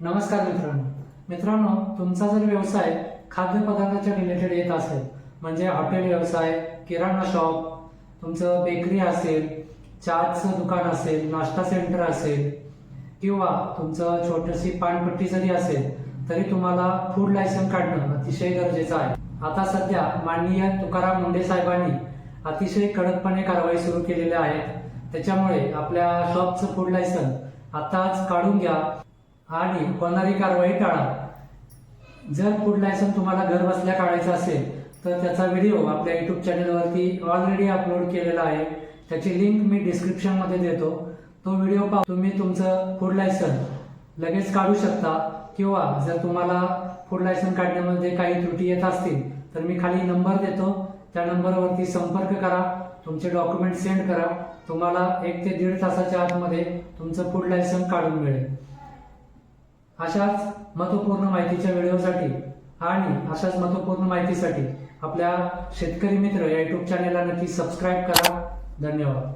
नमस्कार मित्रांनो, तुमचा जर व्यवसाय खाद्यपदार्थाच्या रिलेटेड येत असेल, म्हणजे हॉटेल व्यवसाय, किराणा शॉप, तुमचं बेकरी असेल, चहाचं दुकान असेल, नाश्ता सेंटर असेल किंवा तुमचं छोटीशी पानपट्टी जरी असेल, तरी तुम्हाला फूड लायसन्स काढणं अतिशय गरजेचं आहे। आता सध्या माननीय तुकाराम मुंढे साहेबांनी अतिशय कडकपणे कारवाई सुरू केलेल्या आहेत। त्याच्यामुळे आपल्या शॉपचं फूड लायसन्स आताच काढून घ्या आणि होणारी कारवाई टाळा। जर फूड लायसन्स तुम्हाला घर बसल्या काढायचं असेल तर त्याचा व्हिडिओ आपल्या YouTube चॅनलवरती ऑलरेडी अपलोड केलेला आहे। त्याची लिंक मी डिस्क्रिप्शनमध्ये देतो। तो व्हिडिओ पाहून तुम्ही तुमचं फूड लायसन्स लगेच काढू शकता, किंवा जर तुम्हाला फूड लायसन्स काढण्यामध्ये काही त्रुटी येत असतील तर मी खाली नंबर देतो, त्या नंबरवरती संपर्क करा, तुमचे डॉक्युमेंट सेंड करा। तुम्हाला 1 ते 1.5 तासाच्या आतमध्ये तुमचं फूड लायसन्स काढून मिळेल। अशाच महत्त्वपूर्ण माहितीच्या व्हिडिओसाठी आणि अशाच महत्त्वपूर्ण माहितीसाठी आपल्या शेतकरी मित्र या YouTube चॅनेलला नक्की सबस्क्राईब करा। धन्यवाद।